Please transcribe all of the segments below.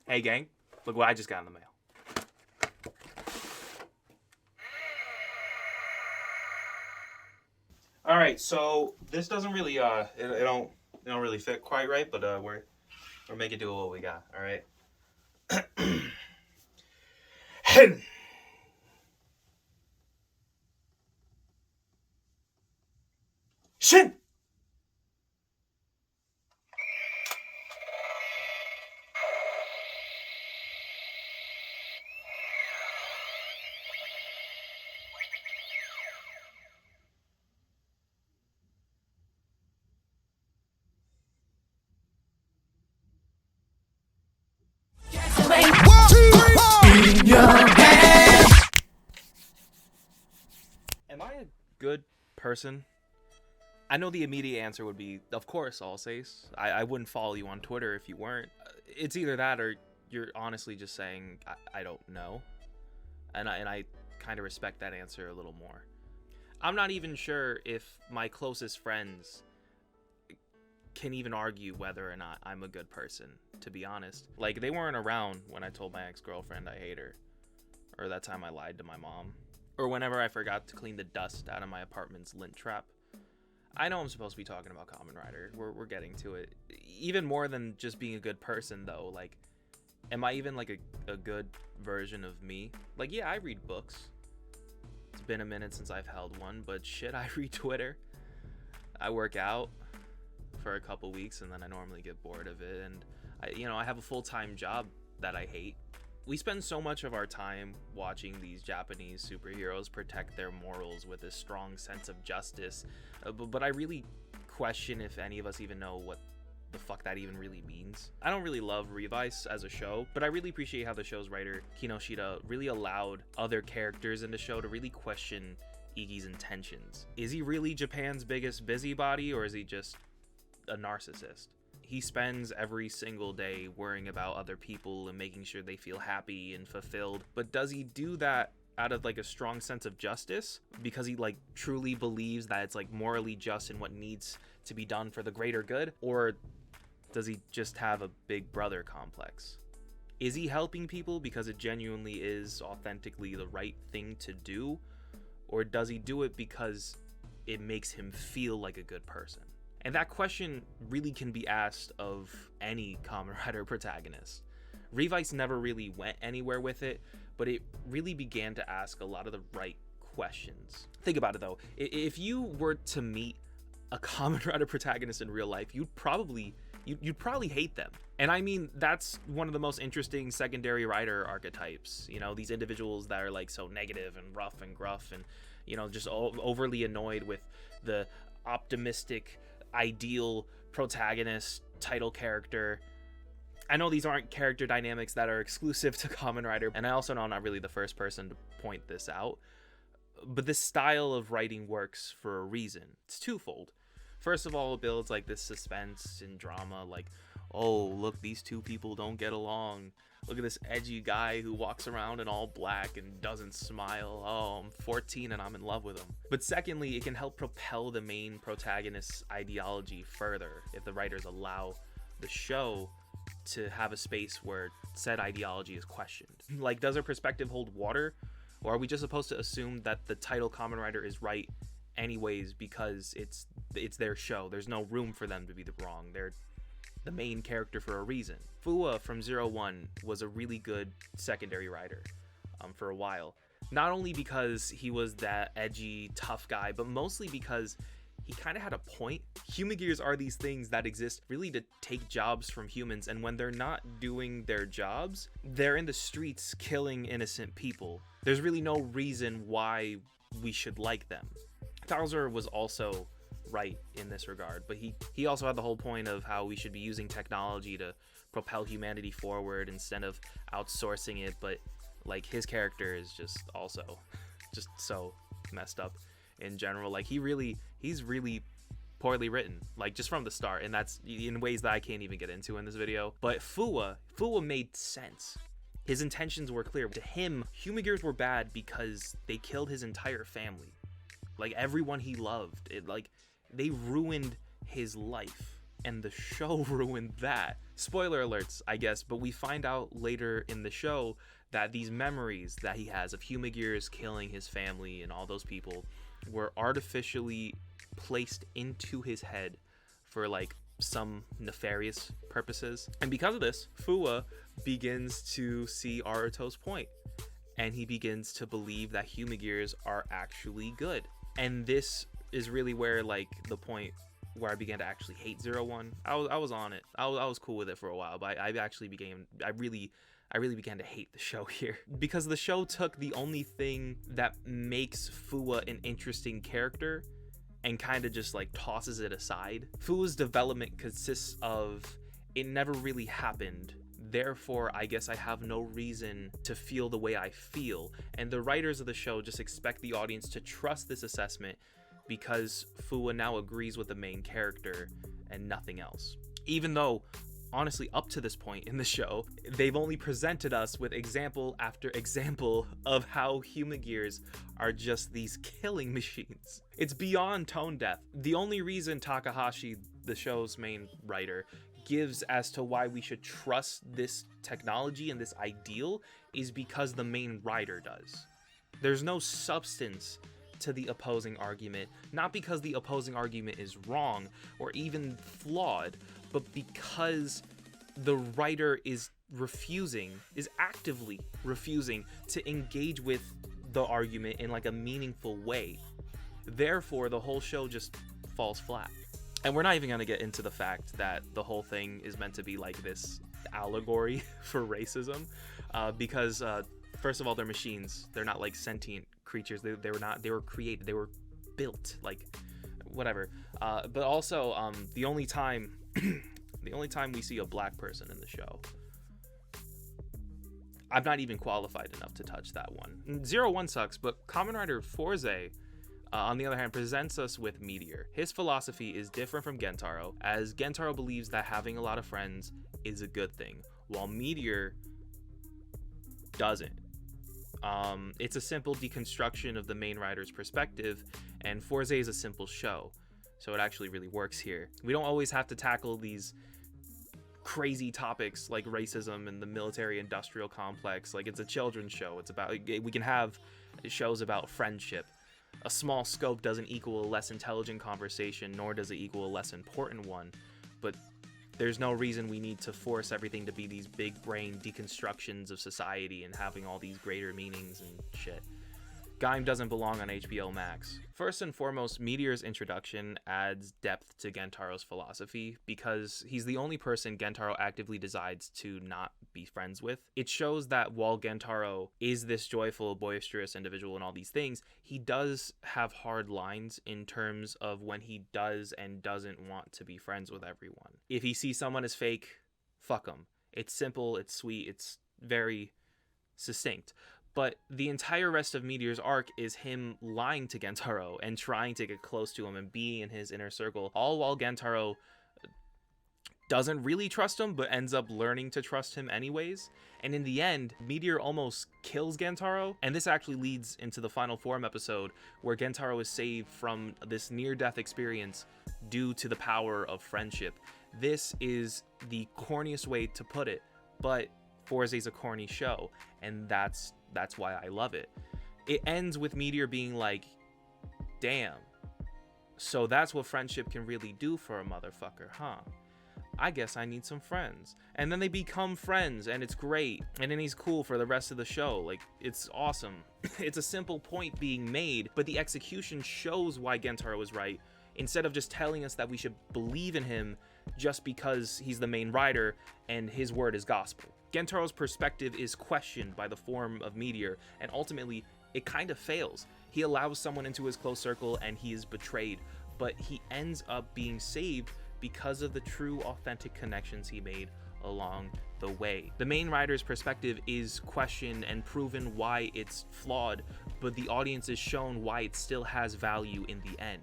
Hey gang, look what I just got in the mail. All right, so this doesn't really it don't really fit quite right, but we're making do with what we got. All right. Shin. Am I a good person? I know the immediate answer would be, of course, Alsace. I wouldn't follow you on Twitter if you weren't. It's either that or you're honestly just saying, I don't know. And I kind of respect that answer a little more. I'm not even sure if my closest friends can even argue whether or not I'm a good person, to be honest. Like, they weren't around when I told my ex-girlfriend I hate her. Or that time I lied to my mom. Or whenever I forgot to clean the dust out of my apartment's lint trap. I know I'm supposed to be talking about Kamen Rider. We're getting to it. Even more than just being a good person, though. Like, am I even, like, a good version of me? Like, yeah, I read books. It's been a minute since I've held one, but shit, I read Twitter. I work out for a couple weeks, and then I normally get bored of it. And, I have a full-time job that I hate. We spend so much of our time watching these Japanese superheroes protect their morals with a strong sense of justice, but I really question if any of us even know what the fuck that even really means. I don't really love Revice as a show, but I really appreciate how the show's writer, Kinoshita, really allowed other characters in the show to really question Igi's intentions. Is he really Japan's biggest busybody, or is he just a narcissist? He spends every single day worrying about other people and making sure they feel happy and fulfilled. But does he do that out of like a strong sense of justice? Because he like truly believes that it's like morally just and what needs to be done for the greater good? Or does he just have a big brother complex? Is he helping people because it genuinely is authentically the right thing to do? Or does he do it because it makes him feel like a good person? And that question really can be asked of any Kamen Rider protagonist. Revice never really went anywhere with it, but it really began to ask a lot of the right questions. Think about it though, if you were to meet a Kamen Rider protagonist in real life, you'd probably hate them. And I mean, that's one of the most interesting secondary rider archetypes. These individuals that are like so negative and rough and gruff and, just overly annoyed with the optimistic ideal protagonist title character. I know these aren't character dynamics that are exclusive to Kamen Rider, and I also know I'm not really the first person to point this out, but this style of writing works for a reason. It's twofold. First of all, it builds like this suspense and drama, like, oh, look, these two people don't get along. Look at this edgy guy who walks around in all black and doesn't smile. Oh, I'm 14 and I'm in love with him. But secondly, it can help propel the main protagonist's ideology further if the writers allow the show to have a space where said ideology is questioned. Like, does her perspective hold water? Or are we just supposed to assume that the title Kamen Rider is right anyways because it's their show? There's no room for them to be wrong. They're the main character for a reason. Fourze from Zero-One was a really good secondary rider for a while. Not only because he was that edgy, tough guy, but mostly because he kind of had a point. Human gears are these things that exist really to take jobs from humans, and when they're not doing their jobs, they're in the streets killing innocent people. There's really no reason why we should like them. Fourze was also right in this regard, but he also had the whole point of how we should be using technology to propel humanity forward instead of outsourcing it. But like, his character is just also just so messed up in general. Like, he's really poorly written, like, just from the start, and that's in ways that I can't even get into in this video. But Fourze made sense. His intentions were clear. To him, human gears were bad because they killed his entire family, like everyone he loved. They ruined his life, and the show ruined that. Spoiler alerts, I guess, but we find out later in the show that these memories that he has of Humagears killing his family and all those people were artificially placed into his head for like some nefarious purposes. And because of this, Fuwa begins to see Aruto's point, and he begins to believe that Humagears are actually good. And this is really where like the point where I began to actually hate Zero-One. I was on it. I was cool with it for a while, but I really began to hate the show here, because the show took the only thing that makes Fuwa an interesting character and kind of just like tosses it aside. Fuwa's development consists of, it never really happened, therefore I guess I have no reason to feel the way I feel. And the writers of the show just expect the audience to trust this assessment because Fuwa now agrees with the main character and nothing else. Even though, honestly, up to this point in the show, they've only presented us with example after example of how Humagears are just these killing machines. It's beyond tone deaf. The only reason Takahashi, the show's main writer, gives as to why we should trust this technology and this ideal is because the main writer does. There's no substance to the opposing argument, not because the opposing argument is wrong or even flawed, but because the writer is actively refusing to engage with the argument in like a meaningful way. Therefore, the whole show just falls flat. And we're not even going to get into the fact that the whole thing is meant to be like this allegory for racism, because first of all, they're machines. They're not like sentient creatures. They were created. They were built, like whatever. But also, the only time we see a black person in the show, I'm not even qualified enough to touch that one. Zero-One sucks, but Kamen Rider Fourze, on the other hand, presents us with Meteor. His philosophy is different from Gentaro, as Gentaro believes that having a lot of friends is a good thing, while Meteor doesn't. It's a simple deconstruction of the main rider's perspective, and Fourze is a simple show, so it actually really works here. We don't always have to tackle these crazy topics like racism and the military-industrial complex. Like, it's a children's show. It's about, we can have shows about friendship. A small scope doesn't equal a less intelligent conversation, nor does it equal a less important one, but there's no reason we need to force everything to be these big brain deconstructions of society and having all these greater meanings and shit. Gaim doesn't belong on HBO Max. First and foremost, Meteor's introduction adds depth to Gentaro's philosophy because he's the only person Gentaro actively decides to not be friends with. It shows that while Gentaro is this joyful, boisterous individual and all these things, he does have hard lines in terms of when he does and doesn't want to be friends with everyone. If he sees someone as fake, fuck him. It's simple, it's sweet, it's very succinct. But the entire rest of Meteor's arc is him lying to Gentaro and trying to get close to him and be in his inner circle, all while Gentaro doesn't really trust him, but ends up learning to trust him anyways. And in the end, Meteor almost kills Gentaro, and this actually leads into the final form episode, where Gentaro is saved from this near-death experience due to the power of friendship. This is the corniest way to put it, but Fourze's a corny show, and that's why I love it. It ends with Meteor being like, damn, so that's what friendship can really do for a motherfucker, huh? I guess I need some friends. And then they become friends, and it's great. And then he's cool for the rest of the show. Like, it's awesome. It's a simple point being made, but the execution shows why Gentaro was right, instead of just telling us that we should believe in him just because he's the main rider and his word is gospel. Gentaro's perspective is questioned by the form of Meteor, and ultimately, it kind of fails. He allows someone into his close circle and he is betrayed, but he ends up being saved because of the true, authentic connections he made along the way. The main rider's perspective is questioned and proven why it's flawed, but the audience is shown why it still has value in the end.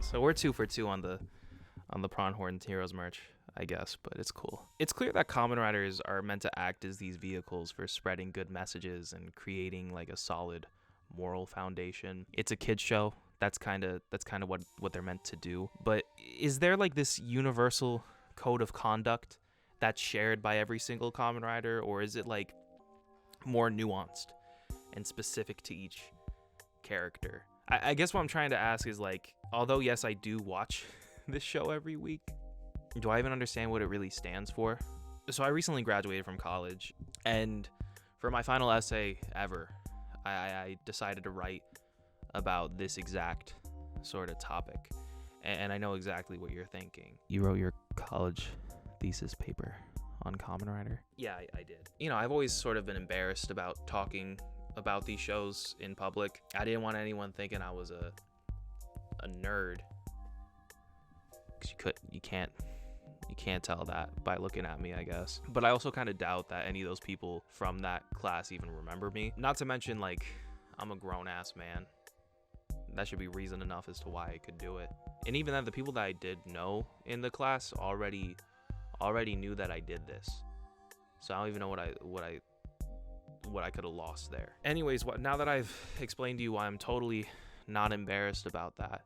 So we're 2 for 2 on the Pronghorn Heroes merch, I guess, but it's cool. It's clear that Kamen Riders are meant to act as these vehicles for spreading good messages and creating like a solid moral foundation. It's a kid's show. that's kind of what they're meant to do. But is there like this universal code of conduct that's shared by every single Kamen Rider, or is it like more nuanced and specific to each character? I guess what I'm trying to ask is, like, although yes, I do watch this show every week, do I even understand what it really stands for? So I recently graduated from college, and for my final essay ever, I decided to write about this exact sort of topic. And I know exactly what you're thinking. You wrote your college thesis paper on Kamen Rider? Yeah, I did. You know, I've always sort of been embarrassed about talking about these shows in public. I didn't want anyone thinking I was a nerd, because you can't tell that by looking at me, I guess. But I also kind of doubt that any of those people from that class even remember me. Not to mention, like, I'm a grown-ass man. That should be reason enough as to why I could do it. And even then, the people that I did know in the class already knew that I did this. So I don't even know what I could have lost there. Anyways, now that I've explained to you why I'm totally not embarrassed about that,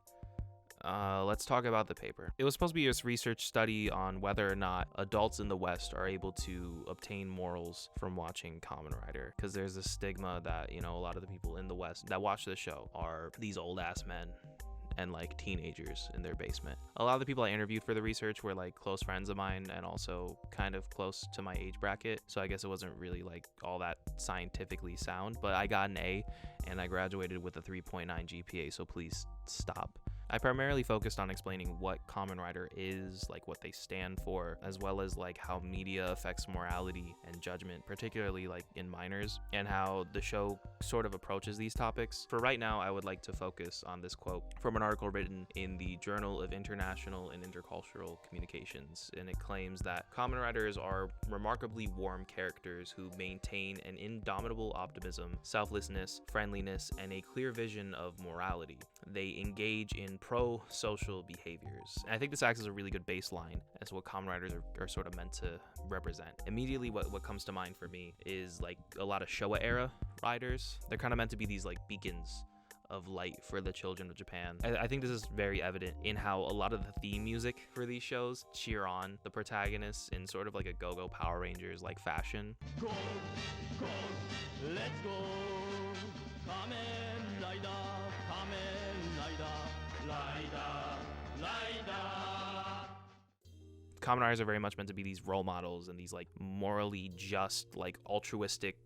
let's talk about the paper. It was supposed to be this research study on whether or not adults in the West are able to obtain morals from watching Kamen Rider, because there's this stigma that, you know, a lot of the people in the West that watch the show are these old ass men and like teenagers in their basement. A lot of the people I interviewed for the research were like close friends of mine and also kind of close to my age bracket, so I guess it wasn't really like all that scientifically sound, but I got an A and I graduated with a 3.9 GPA, so please stop. I primarily focused on explaining what Kamen Rider is, like what they stand for, as well as like how media affects morality and judgment, particularly like in minors, and how the show sort of approaches these topics. For right now, I would like to focus on this quote from an article written in the Journal of International and Intercultural Communications, and it claims that Kamen Riders are remarkably warm characters who maintain an indomitable optimism, selflessness, friendliness, and a clear vision of morality. They engage in pro-social behaviors. And I think this acts as a really good baseline as what Kamen Riders are sort of meant to represent. Immediately what comes to mind for me is like a lot of Showa era riders. They're kind of meant to be these like beacons of light for the children of Japan. I think this is very evident in how a lot of the theme music for these shows cheer on the protagonists in sort of like a go-go Power Rangers like fashion. Go, go, let's go, Kamen Rider, Kamen Rider, Kamen Riders are very much meant to be these role models and these like morally just, like altruistic,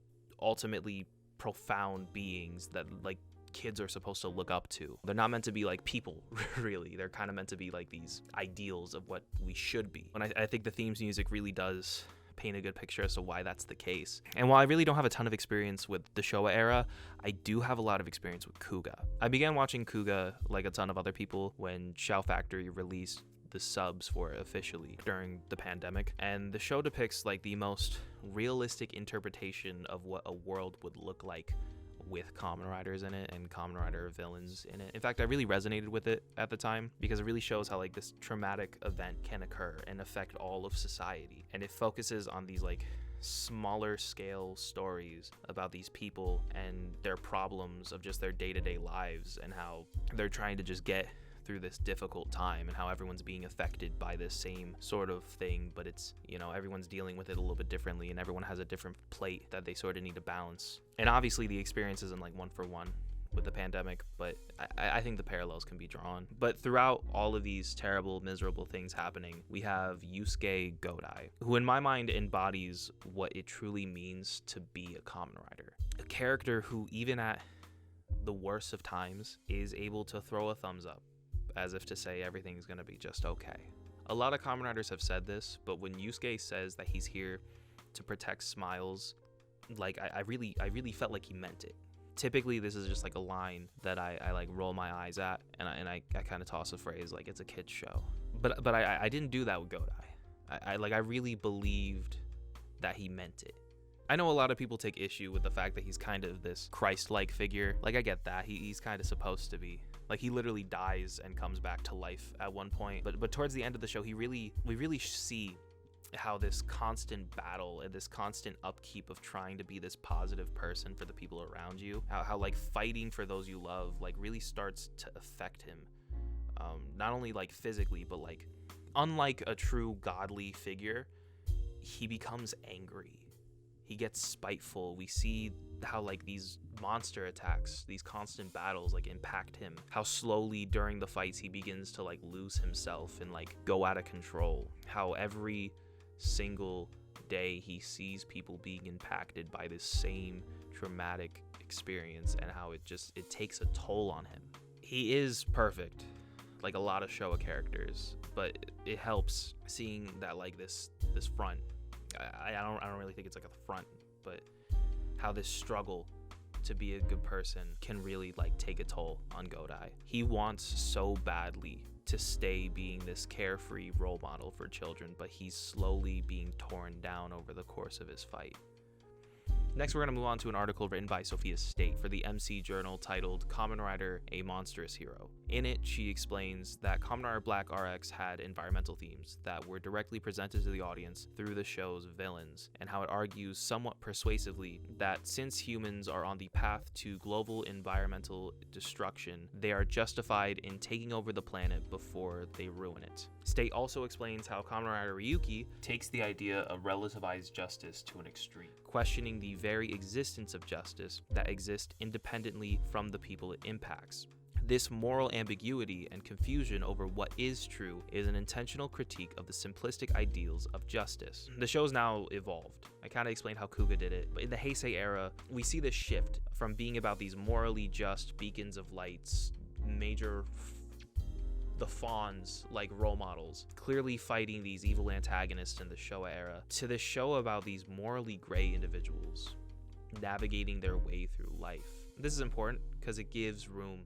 ultimately profound beings that like kids are supposed to look up to. They're not meant to be like people, really. They're kind of meant to be like these ideals of what we should be. And I think the themes music really does paint a good picture as to why that's the case. And while I really don't have a ton of experience with the Showa era, I do have a lot of experience with Kuuga. I began watching Kuuga like a ton of other people when Shout Factory released the subs for it officially during the pandemic, and the show depicts like the most realistic interpretation of what a world would look like with Kamen Riders in it and Kamen Rider villains in it. In fact, I really resonated with it at the time because it really shows how like this traumatic event can occur and affect all of society, and it focuses on these like smaller scale stories about these people and their problems of just their day-to-day lives and how they're trying to just get through this difficult time and how everyone's being affected by this same sort of thing, but it's, you know, everyone's dealing with it a little bit differently and everyone has a different plate that they sort of need to balance. And obviously the experience isn't like one for one with the pandemic, but I think the parallels can be drawn. But throughout all of these terrible, miserable things happening, we have Yusuke Godai, who in my mind embodies what it truly means to be a Kamen Rider. A character who, even at the worst of times, is able to throw a thumbs up, as if to say everything's gonna be just okay. A lot of Kamen Riders have said this, but when Yusuke says that he's here to protect smiles, like I really felt like he meant it. Typically, this is just like a line that I like roll my eyes at, and I kind of toss a phrase like it's a kid's show. But I didn't do that with Godai. I really believed that he meant it. I know a lot of people take issue with the fact that he's kind of this Christ-like figure. Like, I get that. He's kind of supposed to be. Like, he literally dies and comes back to life at one point. But towards the end of the show, we really see how this constant battle and this constant upkeep of trying to be this positive person for the people around you, how like fighting for those you love like really starts to affect him, not only like physically, but like unlike a true godly figure, he becomes angry. He gets spiteful. We see how like these monster attacks, these constant battles like impact him. How slowly during the fights he begins to like lose himself and like go out of control. How every single day he sees people being impacted by this same traumatic experience, and how it takes a toll on him. He is perfect, like a lot of Showa characters, but it helps seeing that like this front. I don't really think it's like a front, but how this struggle to be a good person can really like take a toll on Godai. He wants so badly to stay being this carefree role model for children, but he's slowly being torn down over the course of his fight. Next, we're going to move on to an article written by Sophia State for the MC Journal titled Kamen Rider, A Monstrous Hero. In it, she explains that Kamen Rider Black RX had environmental themes that were directly presented to the audience through the show's villains, and how it argues somewhat persuasively that since humans are on the path to global environmental destruction, they are justified in taking over the planet before they ruin it. State also explains how Kamen Rider Ryuki takes the idea of relativized justice to an extreme, questioning the very existence of justice that exists independently from the people it impacts. This moral ambiguity and confusion over what is true is an intentional critique of the simplistic ideals of justice. The show's now evolved. I kind of explained how Kuuga did it, but in the Heisei era, we see this shift from being about these morally just beacons of lights, the fawns like role models, clearly fighting these evil antagonists in the Showa era, to the show about these morally gray individuals navigating their way through life. This is important because it gives room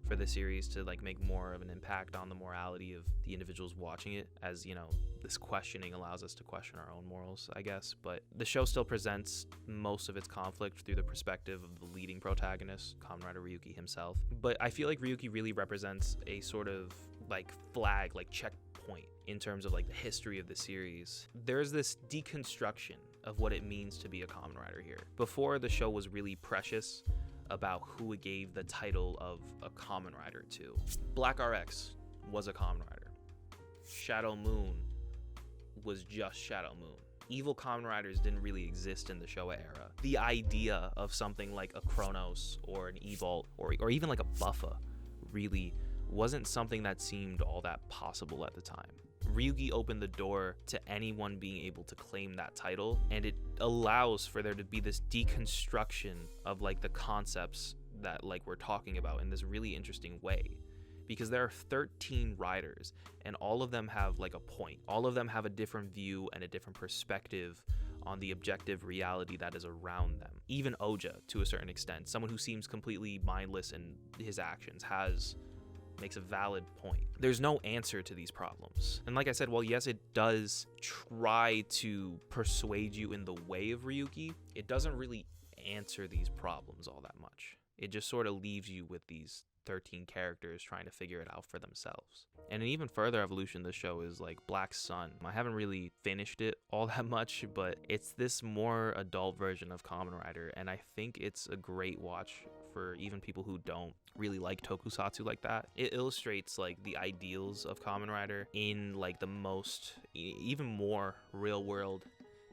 for the series to like make more of an impact on the morality of the individuals watching it, as you know, this questioning allows us to question our own morals, I guess. But the show still presents most of its conflict through the perspective of the leading protagonist, Kamen Rider Ryuki himself. But I feel like Ryuki really represents a sort of like flag, like checkpoint in terms of like the history of the series. There's this deconstruction of what it means to be a Kamen Rider here. Before, the show was really precious about who it gave the title of a Kamen Rider to. Black RX was a Kamen Rider. Shadow Moon was just Shadow Moon. Evil Kamen Riders didn't really exist in the Showa era. The idea of something like a Kronos or an Evolt or even like a Buffa really wasn't something that seemed all that possible at the time. Ryuki opened the door to anyone being able to claim that title, and it allows for there to be this deconstruction of like the concepts that like we're talking about in this really interesting way, because there are 13 riders and all of them have like a point. All of them have a different view and a different perspective on the objective reality that is around them. Even Oja, to a certain extent, someone who seems completely mindless in his actions, makes a valid point. There's no answer to these problems. And like I said, well, yes, it does try to persuade you in the way of Ryuki. It doesn't really answer these problems all that much. It just sort of leaves you with these 13 characters trying to figure it out for themselves. And an even further evolution of the show is like Black Sun. I haven't really finished it all that much, but it's this more adult version of Kamen Rider, and I think it's a great watch for even people who don't really like tokusatsu like that. It illustrates like the ideals of Kamen Rider in like the most, even more real world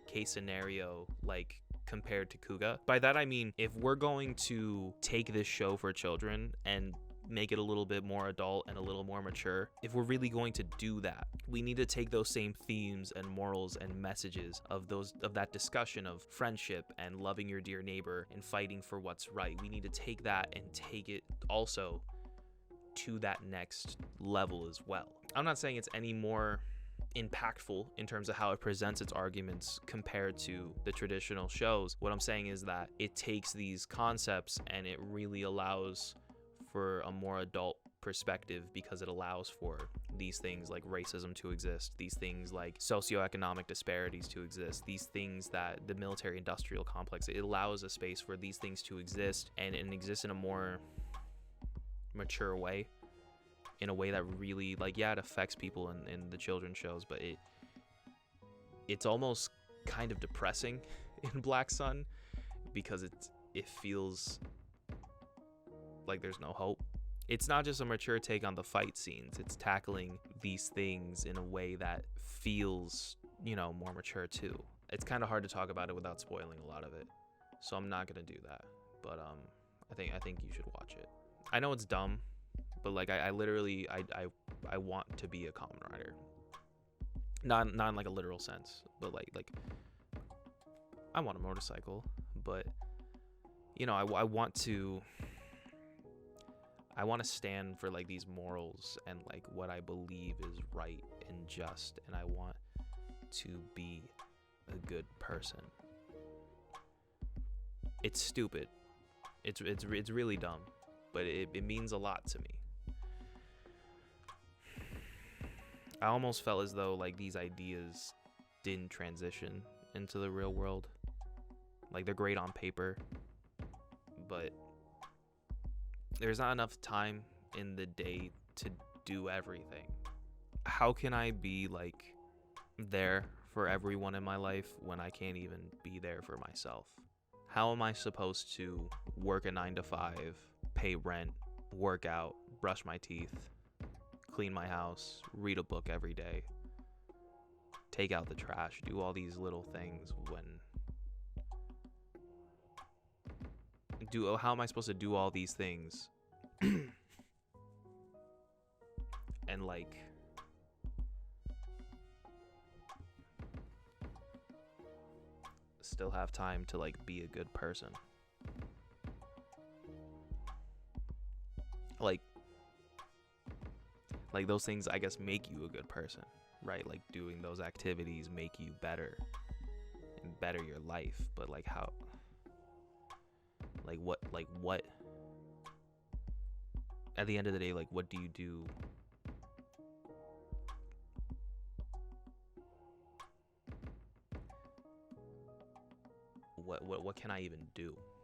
case scenario, like compared to Kuuga. By that I mean, if we're going to take this show for children and make it a little bit more adult and a little more mature, if we're really going to do that, we need to take those same themes and morals and messages of that discussion of friendship and loving your dear neighbor and fighting for what's right. We need to take that and take it also to that next level as well. I'm not saying it's any more impactful in terms of how it presents its arguments compared to the traditional shows. What I'm saying is that it takes these concepts and it really allows for a more adult perspective, because it allows for these things like racism to exist, these things like socioeconomic disparities to exist, these things that the military industrial complex, it allows a space for these things to exist and exist in a more mature way, in a way that really like, yeah, it affects people in the children's shows, but it's almost kind of depressing in Black Sun because it feels like there's no hope. It's not just a mature take on the fight scenes. It's tackling these things in a way that feels, more mature too. It's kind of hard to talk about it without spoiling a lot of it. So I'm not going to do that. But I think you should watch it. I know it's dumb, but like I literally I want to be a Kamen Rider. Not in like a literal sense, but like I want a motorcycle, but I want to stand for like these morals and like what I believe is right and just, and I want to be a good person. It's stupid. It's really dumb, but it means a lot to me. I almost felt as though like these ideas didn't transition into the real world. Like they're great on paper, but there's not enough time in the day to do everything. How can I be like there for everyone in my life when I can't even be there for myself? How am I supposed to work a 9 to 5, pay rent, work out, brush my teeth, clean my house, read a book every day, take out the trash, do all these little things how am I supposed to do all these things and like still have time to like be a good person? Like those things I guess make you a good person, right? Like doing those activities make you better and better your life, but like how, like what at the end of the day, like what do you do? What can I even do?